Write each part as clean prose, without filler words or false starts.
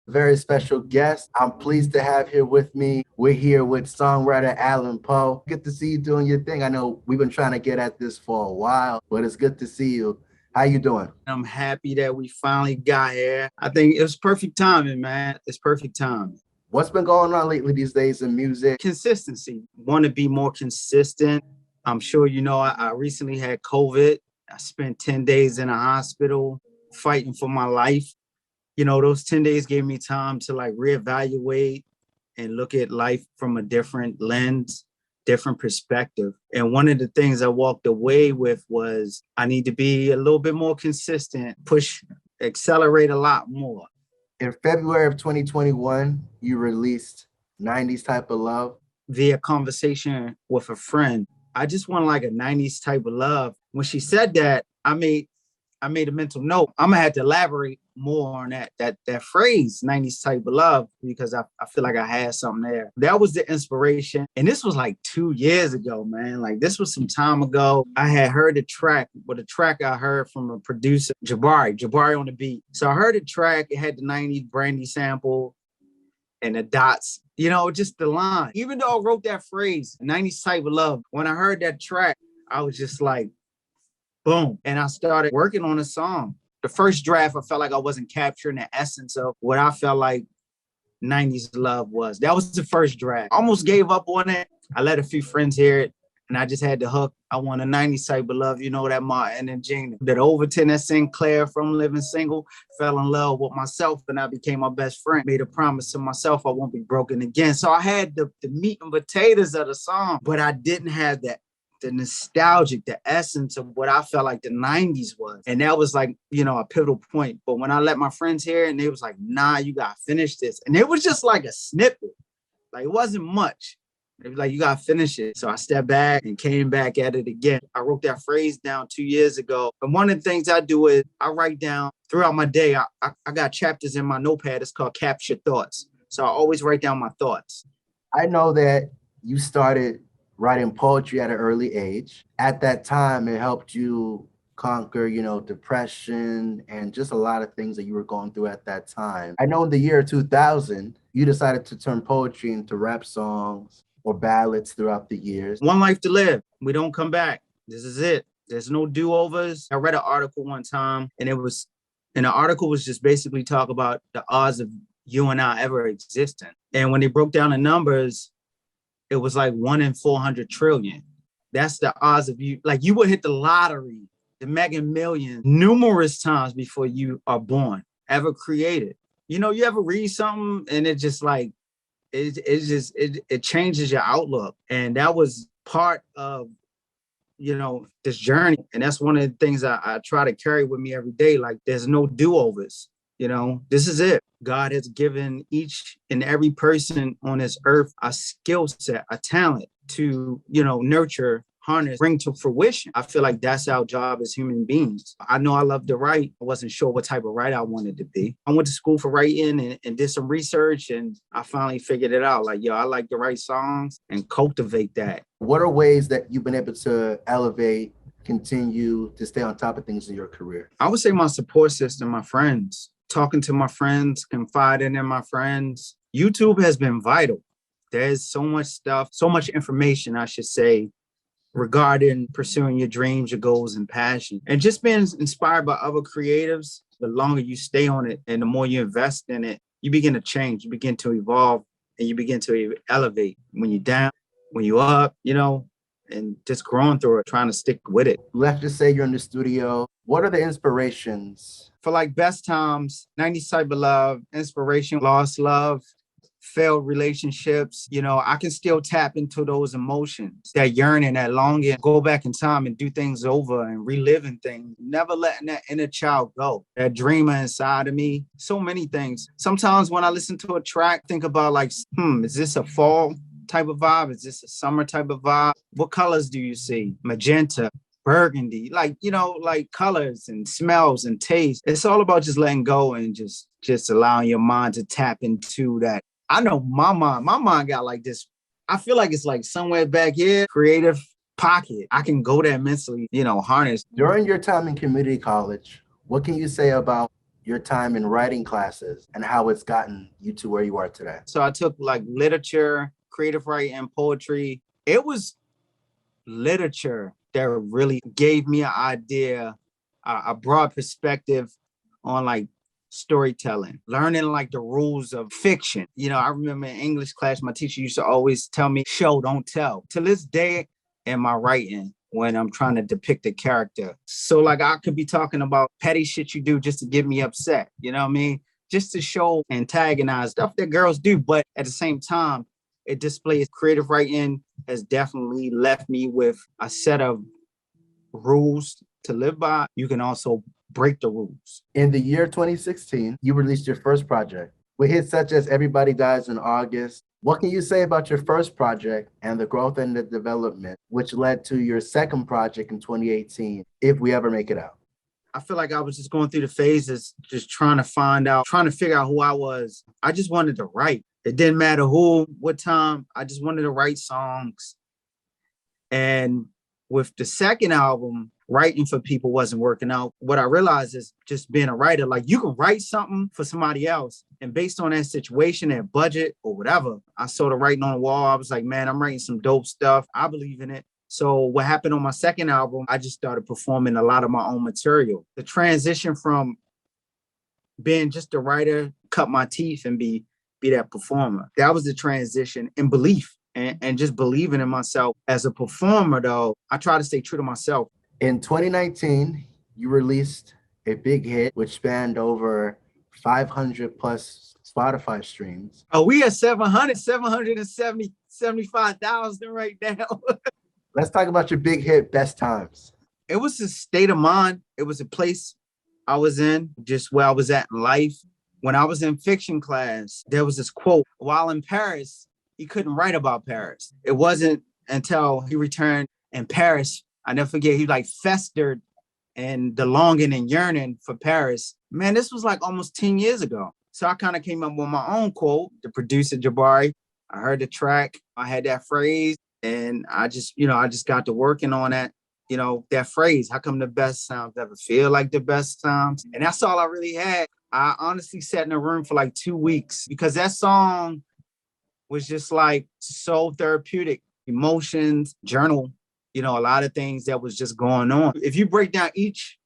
Very special guest. I'm pleased to have here with me. We're here with songwriter Allan Poe. Good to see you doing your thing. I know we've been trying to get at this for a while, but it's good to see you. How you doing? I'm happy that we finally got here. I think it was perfect timing, man. It's perfect timing. What's been going on lately these days in music? Consistency. Want to be more consistent. I'm sure you know I recently had COVID. I spent 10 days in a hospital fighting for my life. Those 10 days gave me time to like reevaluate and look at life from a different lens, different perspective. And one of the things I walked away with was I need to be a little bit more consistent, accelerate a lot more. In February of 2021, you released 90's Type of Luv. Via conversation with a friend, I just want like a 90's type of love. When she said that, I made a mental note. I'm gonna have to elaborate more on that phrase, 90's type of love, because I feel like I had something there. That was the inspiration. And this was like 2 years ago, man. Like this was some time ago. I had heard the track, but the track I heard from a producer, Jabari on the beat. So I heard the track, it had the 90's Brandy sample and the dots, just the line. Even though I wrote that phrase, 90's type of love, when I heard that track, I was just like, boom. And I started working on a song. The first draft, I felt like I wasn't capturing the essence of what I felt like 90's love was. That was the first draft. Almost gave up on it. I let a few friends hear it, and I just had the hook. I want a 90's type of love, that Martin and Gina. That Overton and Sinclair from Living Single fell in love with myself, and I became my best friend. Made a promise to myself I won't be broken again. So I had the meat and potatoes of the song, but I didn't have the nostalgic, the essence of what I felt like the 90's was. And that was like, a pivotal point. But when I let my friends hear it, and they was like, nah, you got to finish this. And it was just like a snippet. Like it wasn't much. It was like, you got to finish it. So I stepped back and came back at it again. I wrote that phrase down 2 years ago. And one of the things I do is I write down throughout my day. I got chapters in my notepad. It's called Capture Thoughts. So I always write down my thoughts. I know that you started writing poetry at an early age. At that time, it helped you conquer, depression and just a lot of things that you were going through at that time. I know in the year 2000, you decided to turn poetry into rap songs or ballads throughout the years. One life to live. We don't come back. This is it. There's no do-overs. I read an article one time, and the article was just basically talk about the odds of you and I ever existing. And when they broke down the numbers, it was like 1 in 400 trillion. That's the odds of you. Like you would hit the lottery, the mega million, numerous times before you are born, ever created. You ever read something and it just like, it changes your outlook. And that was part of, this journey. And that's one of the things I try to carry with me every day. Like there's no do-overs. This is it. God has given each and every person on this earth a skill set, a talent to, nurture, harness, bring to fruition. I feel like that's our job as human beings. I know I love to write. I wasn't sure what type of writer I wanted to be. I went to school for writing and did some research, and I finally figured it out. Like, I like to write songs and cultivate that. What are ways that you've been able to elevate, continue to stay on top of things in your career? I would say my support system, my friends. Talking to my friends, confiding in my friends. YouTube has been vital. There's so much stuff, so much information, I should say, regarding pursuing your dreams, your goals, and passion. And just being inspired by other creatives, the longer you stay on it and the more you invest in it, you begin to change, you begin to evolve, and you begin to elevate. When you're down, when you're up, and just growing through it, trying to stick with it. Let's just say you're in the studio. What are the inspirations? For like best times, 90's Type of Love, inspiration, lost love, failed relationships, I can still tap into those emotions, that yearning, that longing, go back in time and do things over and reliving things, never letting that inner child go, that dreamer inside of me. So many things. Sometimes when I listen to a track, think about like, is this a fall type of vibe? Is this a summer type of vibe? What colors do you see? Magenta, burgundy, like colors and smells and taste. It's all about just letting go and just allowing your mind to tap into that. I know my mind got like this. I feel like it's like somewhere back here, creative pocket. I can go there mentally, harness. During your time in community college, what can you say about your time in writing classes and how it's gotten you to where you are today. So I took like literature, creative writing, poetry. It was literature that really gave me an idea, a broad perspective on like storytelling, learning like the rules of fiction. You know, I remember in English class, my teacher used to always tell me, show, don't tell. To this day, in my writing, when I'm trying to depict a character. So like I could be talking about petty shit you do just to get me upset. You know what I mean? Just to show antagonize stuff that girls do. But at the same time, it displays creative writing has definitely left me with a set of rules to live by. You can also break the rules. In the year 2016, you released your first project. With hits such as Everybody Dies in August, what can you say about your first project and the growth and the development, which led to your second project in 2018, If We Ever Make It Out? I feel like I was just going through the phases, just trying to figure out who I was. I just wanted to write. It didn't matter who, what time. I just wanted to write songs. And with the second album, writing for people wasn't working out. What I realized is just being a writer, like you can write something for somebody else. And based on that situation, their budget or whatever, I saw the writing on the wall. I was like, man, I'm writing some dope stuff. I believe in it. So what happened on my second album, I just started performing a lot of my own material. The transition from being just a writer, cut my teeth and be that performer. That was the transition in belief and just believing in myself. As a performer, though, I try to stay true to myself. In 2019, you released a big hit, which spanned over 500 plus Spotify streams. Oh, we at 75,000 right now. Let's talk about your big hit, Best Times. It was a state of mind. It was a place I was in, just where I was at in life. When I was in fiction class, there was this quote, while in Paris, he couldn't write about Paris. It wasn't until he returned in Paris, I never forget, he like festered and the longing and yearning for Paris. Man, this was like almost 10 years ago. So I kind of came up with my own quote. The producer, Jabari, I heard the track, I had that phrase, and I just got to working on that, that phrase, how come the best sounds never feel like the best sounds? And that's all I really had. I honestly sat in a room for like 2 weeks because that song was just like so therapeutic. Emotions, journal, a lot of things that was just going on. If you break down each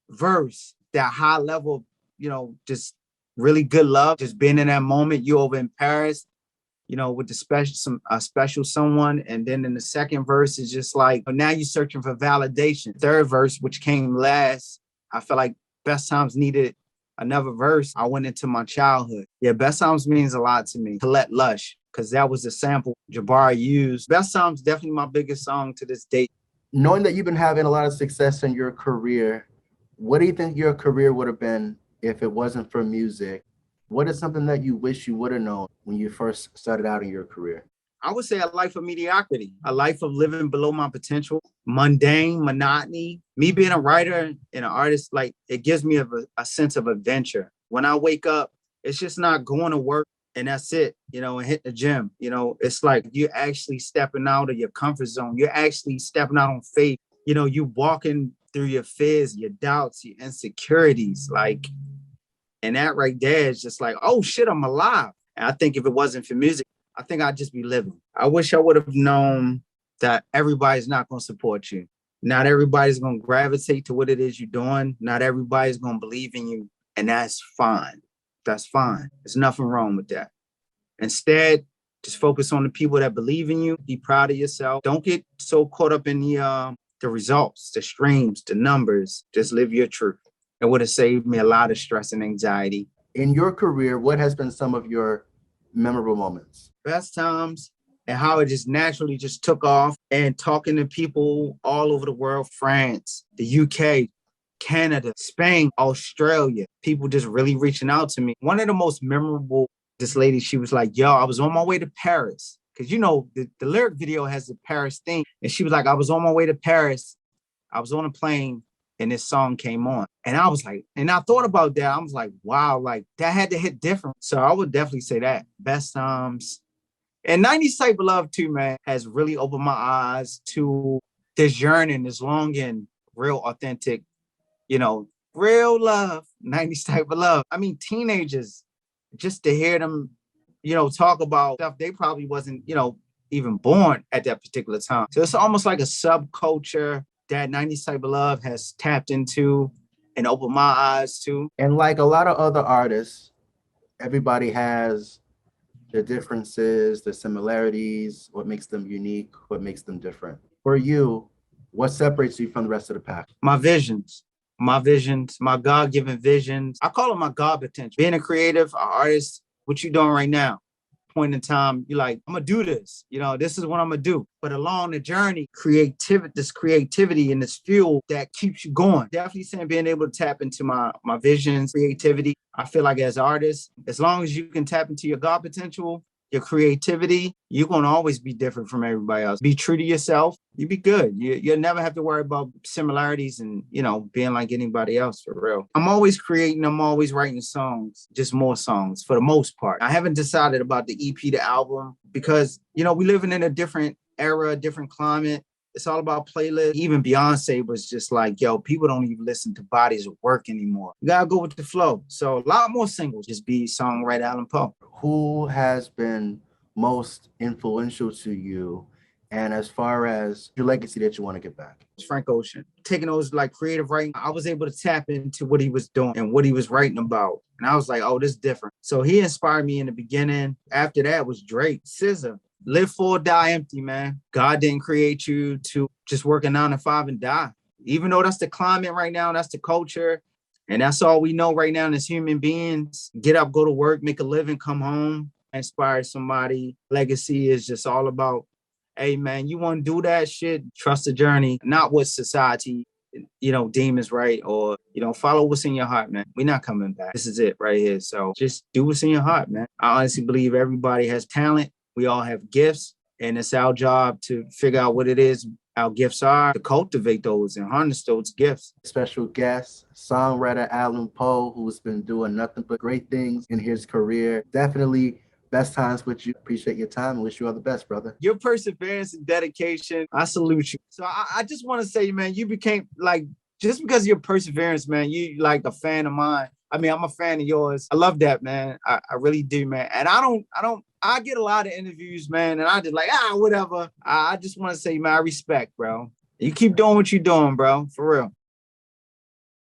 verse, that high level, just really good love, just being in that moment, you over in Paris, with the special someone. And then in the second verse is just like, now you're searching for validation. Third verse, which came last, I felt like Best Times needed another verse. I went into my childhood. Yeah, Best Times means a lot to me. Colette Lush, because that was the sample Jabari used. Best Times definitely my biggest song to this date. Knowing that you've been having a lot of success in your career, what do you think your career would have been if it wasn't for music? What is something that you wish you would have known when you first started out in your career? I would say a life of mediocrity, a life of living below my potential, mundane, monotony. Me being a writer and an artist, like it gives me a sense of adventure. When I wake up, it's just not going to work and that's it, and hit the gym. It's like you're actually stepping out of your comfort zone. You're actually stepping out on faith. You walking through your fears, your doubts, your insecurities, like, and that right there is just like, oh shit, I'm alive. And I think if it wasn't for music, I think I'd just be living. I wish I would have known that everybody's not going to support you. Not everybody's going to gravitate to what it is you're doing. Not everybody's going to believe in you. And that's fine. That's fine. There's nothing wrong with that. Instead, just focus on the people that believe in you. Be proud of yourself. Don't get so caught up in the results, the streams, the numbers. Just live your truth. It would have saved me a lot of stress and anxiety. In your career, what has been some of your memorable moments? Best Times, and how it just naturally just took off, and talking to people all over the world, France, the UK, Canada, Spain, Australia, people just really reaching out to me. One of the most memorable, this lady, she was like, yo, I was on my way to Paris. Because, the lyric video has the Paris thing. And she was like, I was on my way to Paris. I was on a plane and this song came on. And I was like, and I thought about that. I was like, wow, like that had to hit different. So I would definitely say that. Best Times. And 90's Type of Luv too, man, has really opened my eyes to this yearning, this longing, real authentic, Real love, 90s type of love. I mean, teenagers, just to hear them, talk about stuff they probably wasn't, even born at that particular time. So it's almost like a subculture that 90s type of love has tapped into and opened my eyes to. And like a lot of other artists, everybody has the differences, the similarities, what makes them unique, what makes them different. For you, what separates you from the rest of the pack? My visions, my God-given visions. I call it my God potential. Being a creative, an artist, what you doing right now? Point in time, you're like, I'm gonna do this. This is what I'm gonna do. But along the journey, this creativity and this fuel that keeps you going. Definitely saying being able to tap into my visions, creativity. I feel like as artists, as long as you can tap into your God potential, your creativity, you're gonna always be different from everybody else. Be true to yourself. You be good. You'll never have to worry about similarities and being like anybody else for real. I'm always creating. I'm always writing songs, just more songs for the most part. I haven't decided about the EP, the album, because we living in a different era, different climate. It's all about playlists. Even Beyonce was just like, yo, people don't even listen to bodies of work anymore. You gotta go with the flow. So a lot more singles. Just be Songwriter Allan Poe. Who has been most influential to you? And as far as your legacy that you want to get back? Frank Ocean. Taking those like creative writing, I was able to tap into what he was doing and what he was writing about. And I was like, oh, this is different. So he inspired me in the beginning. After that was Drake, SZA. Live full, die empty, man. God didn't create you to just work a 9 to 5 and die. Even though that's the climate right now, that's the culture. And that's all we know right now as human beings. Get up, go to work, make a living, come home, inspire somebody. Legacy is just all about, hey, man, you want to do that shit? Trust the journey, not what society, deem is right, or, follow what's in your heart, man. We're not coming back. This is it right here. So just do what's in your heart, man. I honestly believe everybody has talent. We all have gifts, and it's our job to figure out what it is our gifts are, to cultivate those and harness those gifts. Special guest, songwriter Allan Poe, who's been doing nothing but great things in his career. Definitely best times with you. Appreciate your time and wish you all the best, brother. Your perseverance and dedication, I salute you. So I just want to say, man, you became like, just because of your perseverance, man, you like a fan of mine. I mean, I'm a fan of yours. I love that, man. I really do, man. And I get a lot of interviews, man, and I just like, whatever. I just want to say, man, I respect, bro. You keep doing what you're doing, bro, for real.